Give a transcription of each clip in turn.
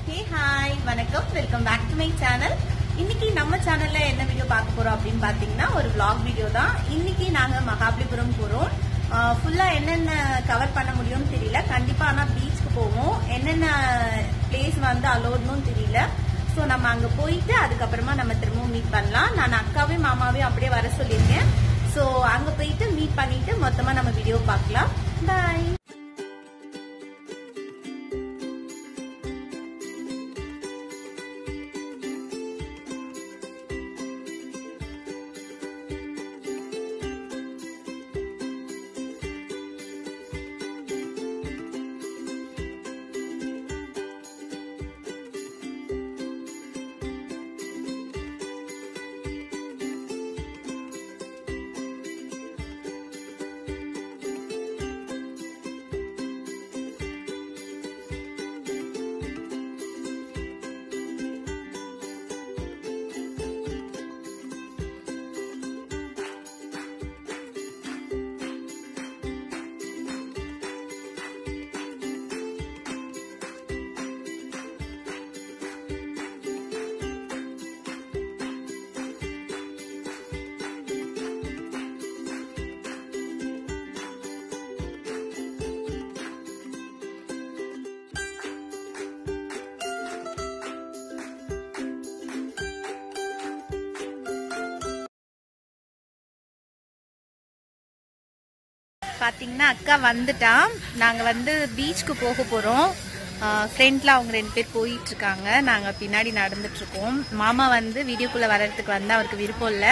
Hey hi வணக்கம் welcome back to my channel. இன்னைக்கு நம்ம சேனல்ல என்ன வீடியோ பார்க்க போறோம் அப்படின்னு பாத்தீங்கன்னா ஒரு vlog வீடியோ தான். இன்னைக்கு நாங்க மகாபலிபுரம் போறோம். ஃபுல்லா என்னென்ன கவர் பண்ண முடியும்னு தெரியல. கண்டிப்பா ஆனா பீச்சுக்கு போவோம். என்னென்ன பிளேஸ் வந்து அலோட்னும் தெரியல. ஸோ நம்ம அங்க போயிட்டு அதுக்கப்புறமா நம்ம திரும்பவும் மீட் பண்ணலாம். நான் அக்காவையும் மாமாவையும் அப்படியே வர சொல்லியிருக்கேன். ஸோ அங்க போயிட்டு மீட் பண்ணிட்டு மொத்தமா நம்ம வீடியோ பார்க்கலாம். பாய். பாத்தீங்கன்னா அக்கா வந்துட்டான். நாங்க வந்து பீச்சுக்கு போக போறோம். ஃப்ரெண்ட்ல அவங்க 2 பேர் போயிட்டு இருக்காங்க. நாங்க பின்னாடி நடந்துட்டு இருக்கோம். மாமா வந்து வீடியோக்குள்ள வர்றதுக்கு வந்து அவருக்கு விருப்பம் இல்ல.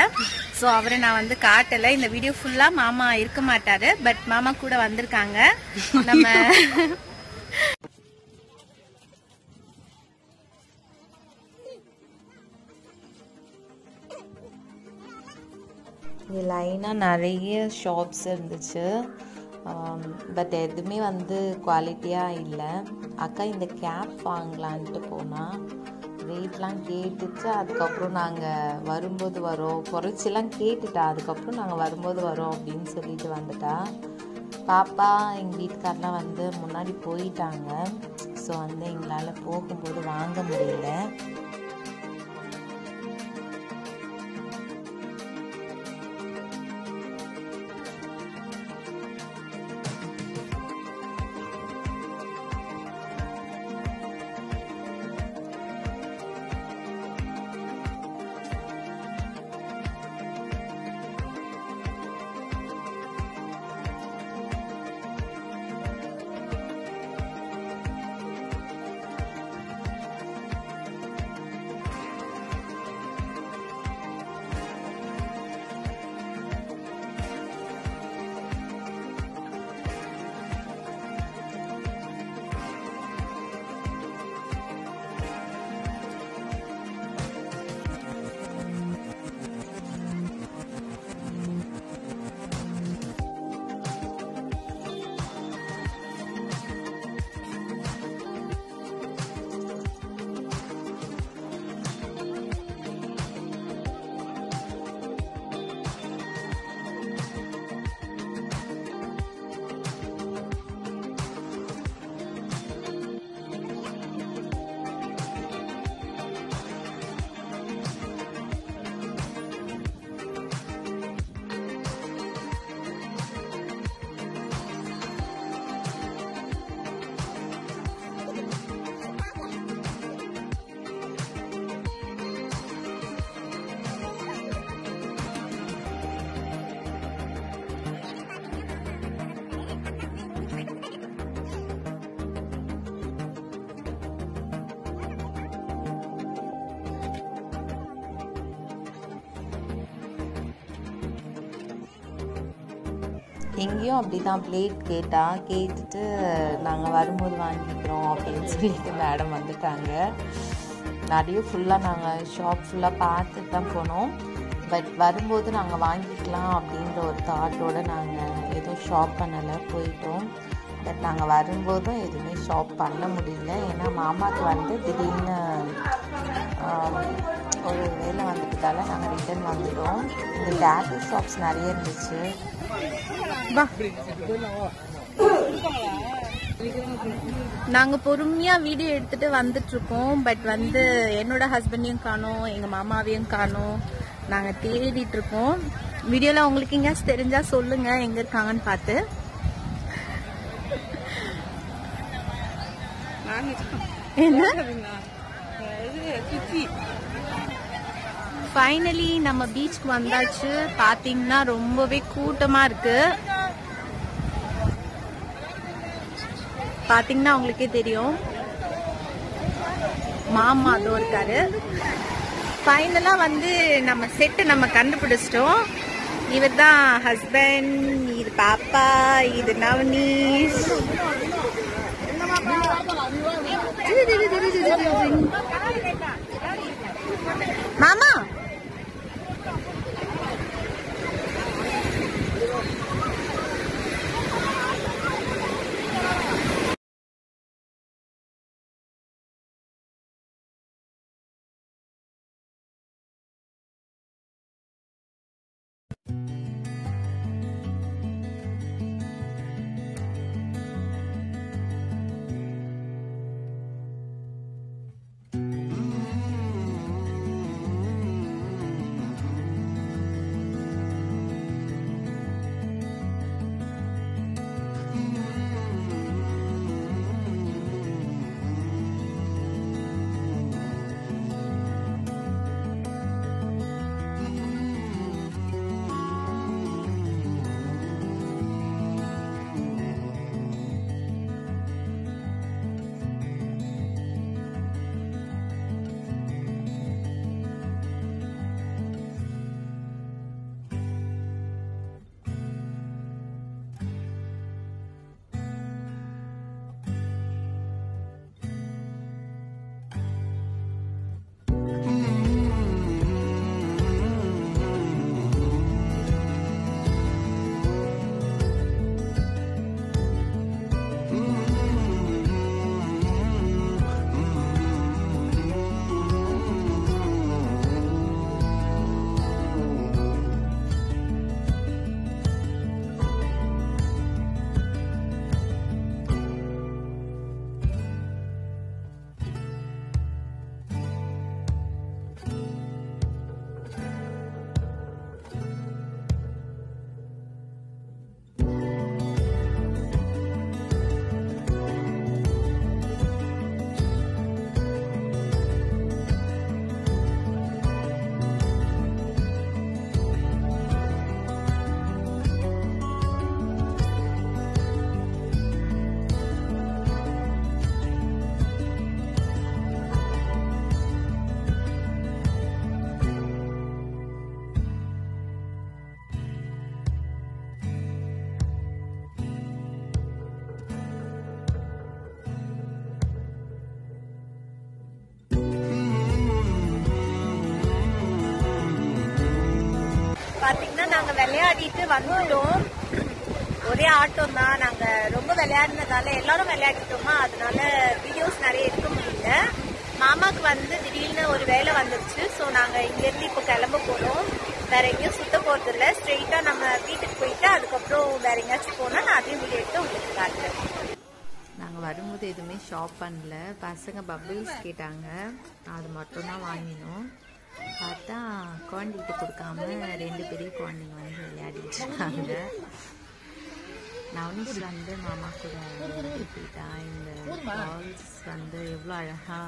ஸோ அவரை நான் வந்து காட்டல. இந்த வீடியோ ஃபுல்லா மாமா இருக்க மாட்டாரு. பட் மாமா கூட வந்திருக்காங்க. நம்ம இங்கே லைனாக நிறைய ஷாப்ஸ் இருந்துச்சு. பட் எதுவுமே வந்து குவாலிட்டியாக இல்லை. அக்கா இந்த கேப் வாங்கலான்ட்டு போனால் ரேட்லாம் கேட்டுச்சு. அதுக்கப்புறம் நாங்கள் வரும்போது வரோம் குறைச்சிலாம் கேட்டுட்டா. அதுக்கப்புறம் நாங்கள் வரும்போது வரோம் அப்படின்னு சொல்லிட்டு வந்துட்டா. பாப்பா எங்கள் வீட்டுக்காரெலாம் வந்து முன்னாடி போயிட்டாங்க. ஸோ வந்து எங்களால் போகும்போது வாங்க முடியல. எங்கேயும் அப்படி தான் பிளேட் கேட்டுட்டு நாங்கள் வரும்போது வாங்கிக்கிறோம் அப்படின்னு சொல்லிட்டு மேடம் வந்துட்டாங்க. நிறைய ஃபுல்லாக நாங்கள் ஷாப் ஃபுல்லாக பார்த்துட்டு தான் போனோம். பட் வரும்போது நாங்கள் வாங்கிக்கலாம் அப்படின்ற ஒரு தாட்டோடு நாங்கள் எதுவும் ஷாப் பண்ணலை, போயிட்டோம். பட் நாங்கள் வரும்போதும் எதுவுமே ஷாப் பண்ண முடியல. ஏன்னா மாமாவுக்கு வந்து திடீர்னு ஒரு வேலை வந்துட்டதால நாங்கள் ரிட்டர்ன் வந்துட்டோம். இந்த டேட்டூ ஷாப்ஸ் நிறைய இருந்துச்சு. நாங்க பொறுமையா வீடியோ எடுத்துட்டு வந்துட்டு இருக்கோம். பட் வந்து என்னோட ஹஸ்பண்டையும் காணோம், எங்க மாமாவையும் காணோம். நாங்க தேடிட்டு இருக்கோம். வீடியோல உங்களுக்கு எங்கேயாச்சும் தெரிஞ்சா சொல்லுங்க எங்க இருக்காங்கன்னு பார்த்து. ஃபைனலி நம்ம பீச்சுக்கு வந்தாச்சு. பாத்தீங்கன்னா ரொம்பவே கூட்டமா இருக்கு. பாத்தீங்கன்னா உங்களுக்கே தெரியும். மாமா அதோ இருக்காரு. ஃபைனலா வந்து நம்ம செட்டு நம்ம கண்டுபிடிச்சிட்டோம். இவர் தான் ஹஸ்பண்ட், இது பாப்பா, இது நவனீஷ். மாமா பாத்தீங்கன்னா நாங்க விளையாடிட்டு வந்துட்டோம். ஒரே ஆட்டம் தான். நாங்க ரொம்ப விளையாடினதால எல்லாரும் விளையாடிட்டோமா, அதனால வீடியோஸ் நிறைய எடுக்க முடியல. மாமாக்கு வந்து திடீர்னு ஒரு வேலை வந்துருச்சு. ஸோ நாங்க இங்க இருந்து இப்போ கிளம்ப போறோம். வேற எங்கேயும் சுத்த போறது இல்லை. ஸ்ட்ரெயிட்டா நம்ம வீட்டுக்கு போயிட்டு அதுக்கப்புறம் வேற எங்கேயாச்சும் போனா நான் அதையும் வீடியோ எடுத்து உங்களுக்கு காட்டுறேன். நாங்கள் வரும்போது எதுவுமே ஷாப் பண்ணல. பசங்க பபிள்ஸ் கேட்டாங்க, அது மட்டும் தான் வாங்கினோம். பார்த்தா குழந்தைகிட்ட கொடுக்காம 2 பெரிய குழந்தைங்க வந்து விளையாடிட்டு இருக்காங்க. நவனீஷ் வந்து மாமா கூட போயிட்டா. இந்த பால்ஸ் வந்து எவ்வளோ அழகா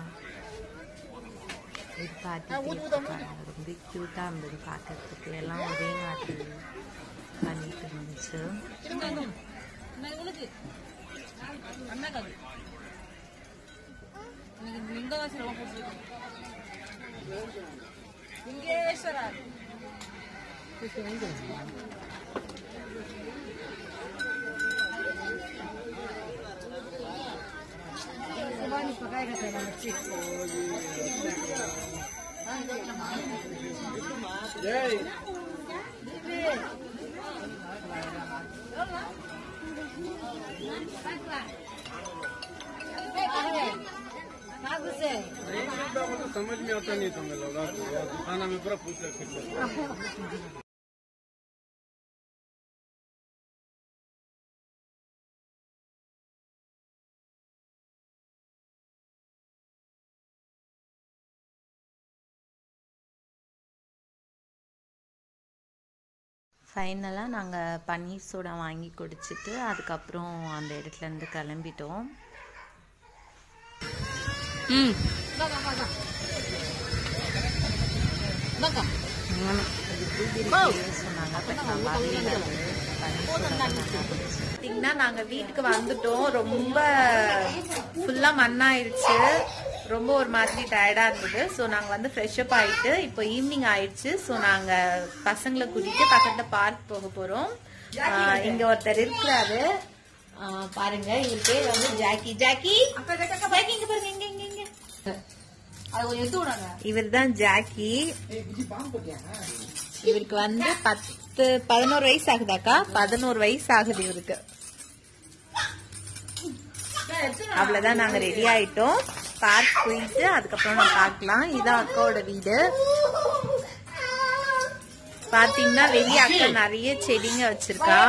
இருப்பாங்க. ரொம்ப க்யூட்டாக இருந்தது பார்க்கறதுக்கு. எல்லாம் ஒரே நாட்டு பண்ணிட்டு இருந்துச்சு. समझ में आता नहीं था। मैं लगा खाना में पूरा पूछ ஃபைனலாக நாங்கள் பன்னீர் சோடா வாங்கி குடிச்சிட்டு அதுக்கப்புறம் அந்த இடத்துலேருந்து கிளம்பிட்டோம். சொன்னாங்க. பார்த்தீங்கன்னா நாங்கள் வீட்டுக்கு வந்துட்டோம். ரொம்ப ஃபுல்லாக மண்ணாயிடுச்சு, ரொம்ப ஒரு மாதிரி டயர்டாக இருந்தது. ஸோ நாங்கள் வந்து ஃப்ரெஷ்அப் ஆகிட்டு இப்போ ஈவினிங் ஆயிடுச்சு. ஸோ நாங்கள் பசங்களை கூட்டிட்டு பக்கத்தில் பார்க் போக போகிறோம். இங்கே ஒருத்தர் இருக்கிறாரு பாருங்க, இவர் பேர் வந்து ஜாக்கி. ஜாக்கி இங்க பாருங்க, இங்க இங்க இங்க இவர் தான் ஜாக்கி. இவருக்கு வந்து 11 வயசு ஆகுதாக்கா? 11 வயசு ஆகுது இவருக்கு. அவ்வளவுதான், நாங்க ரெடி ஆயிட்டோம். பார்க் போயிட்டு அதுக்கப்புறம் நம்ம பார்க்கலாம். இதான் அக்காவோட வீடு. பாத்தீங்கன்னா வெளியே அக்கா நிறைய செடிங்க வச்சிருக்கா.